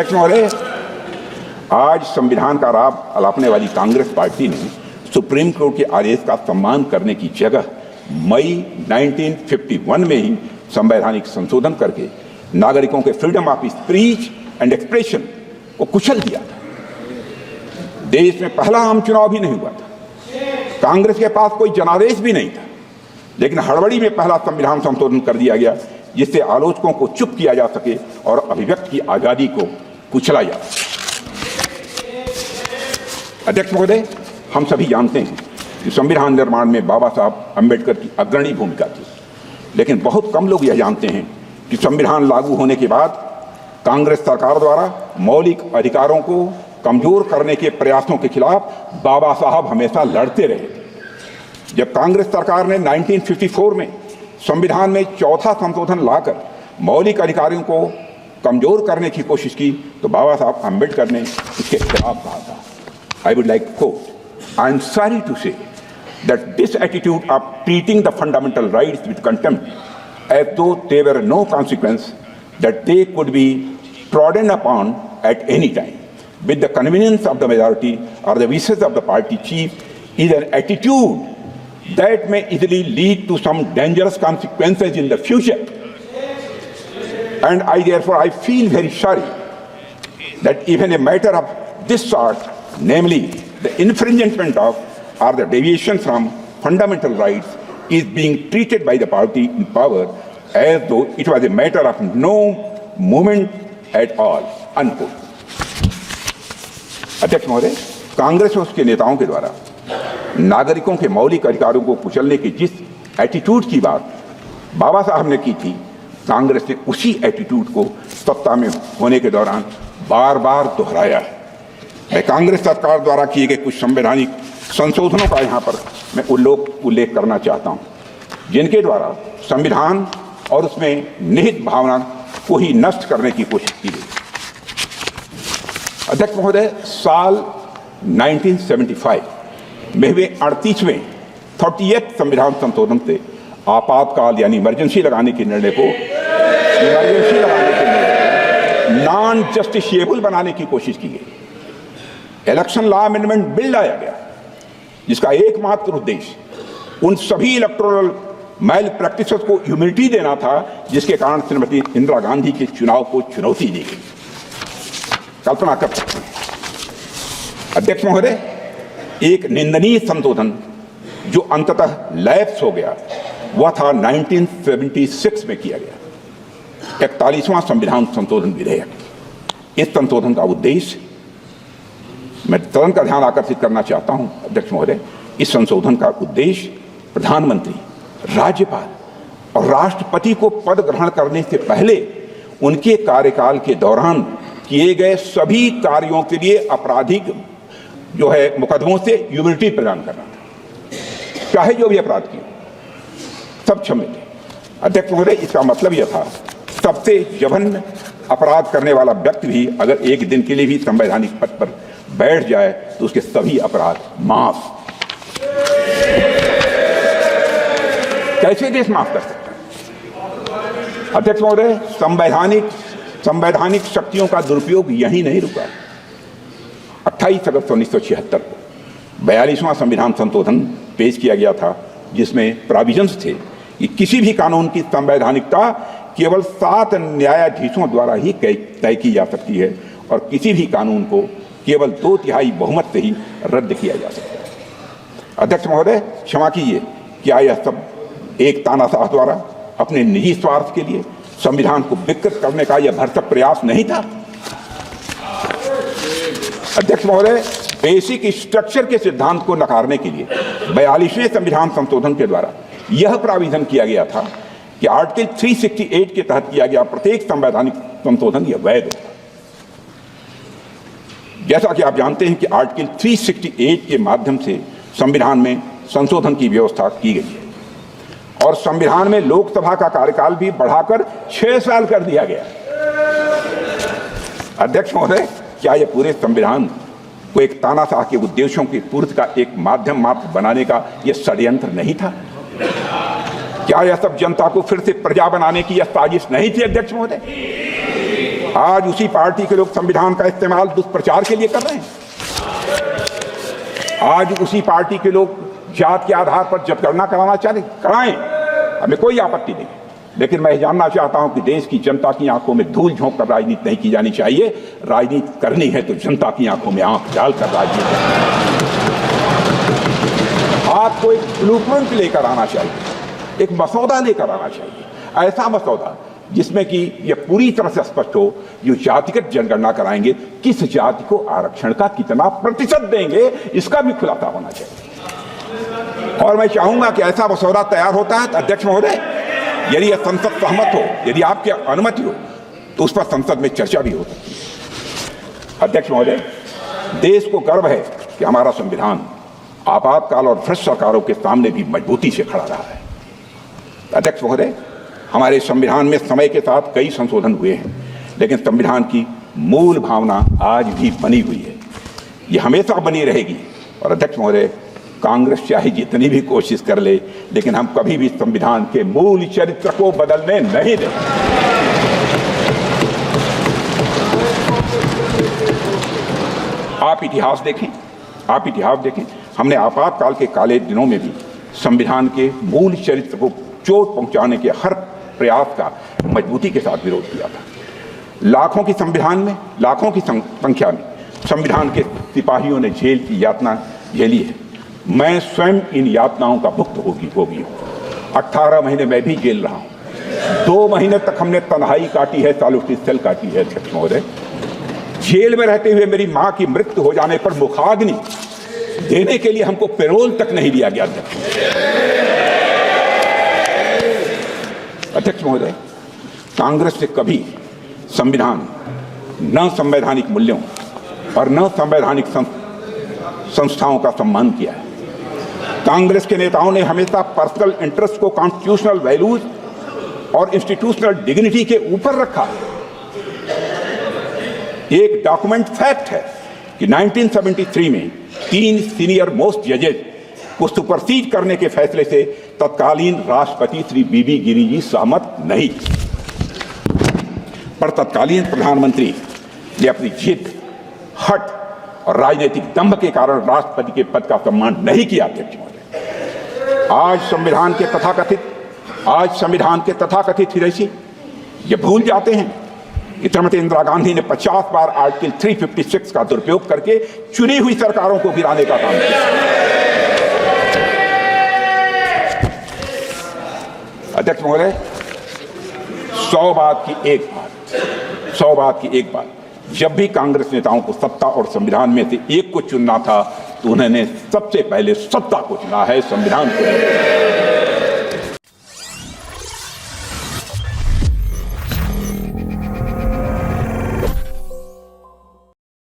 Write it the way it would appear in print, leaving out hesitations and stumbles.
अध्यक्ष महोदय, आज संविधान का राग अलापने वाली कांग्रेस पार्टी ने सुप्रीम कोर्ट के आदेश का सम्मान करने की जगह मई 1951 में ही संवैधानिक संशोधन करके नागरिकों के freedom of speech and expression को कुचल दिया था। देश में पहला आम चुनाव भी नहीं हुआ था, कांग्रेस के पास कोई जनादेश भी नहीं था, लेकिन हड़बड़ी में पहला संविधान संशोधन कर दिया गया जिससे आलोचकों को चुप किया जा सके और अभिव्यक्ति की आजादी को कुचला जा सके। अध्यक्ष महोदय, हम सभी जानते हैं कि संविधान निर्माण में बाबा साहब अम्बेडकर की अग्रणी भूमिका थी, लेकिन बहुत कम लोग यह जानते हैं कि संविधान लागू होने के बाद कांग्रेस सरकार द्वारा मौलिक अधिकारों को कमजोर करने के प्रयासों के खिलाफ बाबा साहब हमेशा लड़ते रहे थे। जब कांग्रेस सरकार ने 1954 में संविधान में चौथा संशोधन लाकर मौलिक अधिकारों को कमजोर करने की कोशिश की तो बाबा साहब अम्बेडकर ने इसके खिलाफ कहा था। I would like to quote, I am sorry to say that this attitude of treating the fundamental rights with contempt as though there were no consequence, that they could be trodden upon at any time with the convenience of the majority or the wishes of the party chief is an attitude that may easily lead to some dangerous consequences in the future. And I feel very sorry that even a matter of this sort, namely the infringement of or the deviation from fundamental rights, is being treated by the party in power as though it was a matter of no moment at all, unquote. अध्यक्ष महोदय, कांग्रेस और उसके नेताओं के द्वारा नागरिकों के मौलिक अधिकारों को कुचलने की जिस एटीट्यूड की बात बाबा साहब ने की थी, कांग्रेस ने उसी एटीट्यूड को सत्ता में होने के दौरान बार बार दोहराया है। मैं कांग्रेस सरकार द्वारा किए गए कुछ संवैधानिक संशोधनों का यहाँ पर मैं उल्लेख करना चाहता हूँ, जिनके द्वारा संविधान और उसमें निहित भावना को ही नष्ट करने की कोशिश की गई। अध्यक्ष महोदय, साल 1975 में हुए 38वें 38th संविधान संशोधन से आपातकाल यानी इमरजेंसी लगाने के निर्णय को नॉन जस्टिसिएबल बनाने की कोशिश की गई। इलेक्शन लॉ अमेंडमेंट बिल लाया गया जिसका एकमात्र उद्देश्य उन सभी इलेक्टोरल मैल प्रैक्टिसेस को इम्यूनिटी देना था जिसके कारण श्रीमती इंदिरा गांधी के चुनाव को चुनौती दी गई। कल्पना कर सकते हैं अध्यक्ष महोदय, एक निंदनीय संशोधन जो अंततः लैप्स हो गया वह था 1976 में किया गया 41वां संविधान संशोधन विधेयक। इस संशोधन का उद्देश्य मैं तुरंत का ध्यान आकर्षित करना चाहता हूं अध्यक्ष महोदय, इस संशोधन का उद्देश्य प्रधानमंत्री, राज्यपाल और राष्ट्रपति को पद ग्रहण करने से पहले उनके कार्यकाल के दौरान किए गए सभी कार्यों के लिए आपराधिक जो है मुकदमों से इम्यूनिटी प्रदान करना था, चाहे जो भी अपराध किए सब क्षम्य थे। अध्यक्ष महोदय, इसका मतलब यह था सबसे जघन्य अपराध करने वाला व्यक्ति भी अगर एक दिन के लिए भी संवैधानिक पद पर बैठ जाए तो उसके सभी अपराध माफ। कैसे देश माफ कर सकता है? अध्यक्ष महोदय, संवैधानिक शक्तियों का दुरुपयोग यही नहीं रुका। 28 अगस्त 1976 को 42वां संविधान संशोधन पेश किया गया था जिसमें प्रोविजंस थे कि किसी भी कानून की संवैधानिकता केवल 7 न्यायाधीशों द्वारा ही तय की जा सकती है और किसी भी कानून को केवल 2/3 बहुमत से ही रद्द किया जा सकता है। अध्यक्ष महोदय, क्षमा कीजिए, क्या यह सब एक तानाशाह द्वारा अपने निजी स्वार्थ के लिए संविधान को विकृत करने का यह भरसक प्रयास नहीं था? अध्यक्ष महोदय, बेसिक स्ट्रक्चर के सिद्धांत को नकारने के लिए 42वें संविधान संशोधन के द्वारा यह प्राविधान किया गया था कि आर्टिकल 368 के तहत किया गया प्रत्येक संवैधानिक संशोधन यह वैध होगा। जैसा कि आप जानते हैं कि आर्टिकल 368 के माध्यम से संविधान में संशोधन की व्यवस्था की गई है और संविधान में लोकसभा का कार्यकाल भी बढ़ाकर 6 साल कर दिया गया। अध्यक्ष महोदय, क्या यह पूरे संविधान को एक तानाशाह के उद्देश्यों की पूर्ति का एक माध्यम मात्र बनाने का यह षड्यंत्र नहीं था? क्या यह सब जनता को फिर से प्रजा बनाने की यह साजिश नहीं थी? अध्यक्ष महोदय, आज उसी पार्टी के लोग संविधान का इस्तेमाल दुष्प्रचार के लिए कर रहे हैं। आज उसी पार्टी के लोग जात के आधार पर जनगणना कराना चाहते, कराएं, हमें कोई आपत्ति नहीं, लेकिन मैं जानना चाहता हूं कि देश की जनता की आंखों में धूल झोंक कर राजनीति नहीं की जानी चाहिए। राजनीति करनी है तो जनता की आंखों में आंख डालकर राजनीति करनी है। आपको एक ब्लूप्रिंट लेकर आना चाहिए, एक मसौदा लेकर आना चाहिए, ऐसा मसौदा जिसमें कि यह पूरी तरह से स्पष्ट हो, जो जातिगत जनगणना कराएंगे किस जाति को आरक्षण का कितना प्रतिशत देंगे, इसका भी खुलासा होना चाहिए। और मैं चाहूंगा कि ऐसा मसौदा तैयार होता है तो अध्यक्ष महोदय, यदि यह संसद सहमत हो, यदि आपकी अनुमति हो, तो उस पर संसद में चर्चा भी हो सकती है। अध्यक्ष महोदय, देश को गर्व है कि हमारा संविधान आपातकाल और भ्रष्ट सरकारों के सामने भी मजबूती से खड़ा रहा है। अध्यक्ष महोदय, हमारे संविधान में समय के साथ कई संशोधन हुए हैं, लेकिन संविधान की मूल भावना आज भी बनी हुई है, ये हमेशा बनी रहेगी। और अध्यक्ष महोदय, कांग्रेस चाहे जितनी भी कोशिश कर ले, लेकिन हम कभी भी संविधान के मूल चरित्र को बदलने नहीं देंगे। आप इतिहास देखें, आप इतिहास देखें, हमने आपातकाल के काले दिनों में भी संविधान के मूल चरित्र को चोट पहुंचाने के हर प्रयास का मजबूती के साथ विरोध किया था। लाखों की संविधान में, लाखों की संख्या में संविधान के सिपाहियों ने जेल की यातना झेली है। मैं स्वयं इन यातनाओं का भुक्त होगी हूँ। 18 महीने मैं भी जेल रहा हूँ। 2 महीने तक हमने तन्हाई काटी है, सॉलिटरी सेल काटी है। अध्यक्ष महोदय, जेल में रहते हुए मेरी मां की मृत्यु हो जाने पर मुखाग्नि देने के लिए हमको पैरोल तक नहीं दिया गया। अध्यक्ष महोदय, कांग्रेस ने कभी संविधान, न संवैधानिक मूल्यों और न संवैधानिक संस्थाओं का सम्मान किया है। कांग्रेस के नेताओं ने हमेशा पर्सनल इंटरेस्ट को कॉन्स्टिट्यूशनल वैल्यूज और इंस्टीट्यूशनल डिग्निटी के ऊपर रखा। एक डॉक्यूमेंट फैक्ट है कि 1973 में 3 सीनियर मोस्ट जजेस को सुपरसीड करने के फैसले से तत्कालीन राष्ट्रपति श्री बीबी गिरी जी सहमत नहीं, पर तत्कालीन प्रधानमंत्री ने अपनी जिद, हट और राजनीतिक दंभ के कारण राष्ट्रपति के पद का सम्मान नहीं किया। आज संविधान के तथाकथित हितैषी ये भूल जाते हैं कि श्रीमती इंदिरा गांधी ने 50 बार आर्टिकल 356 का दुरुपयोग करके चुनी हुई सरकारों को गिराने का काम किया। अध्यक्ष महोदय, 100 बात की एक बात, जब भी कांग्रेस नेताओं को सत्ता और संविधान में से एक को चुनना था तो उन्होंने सबसे पहले सत्ता को चुना है, संविधान को।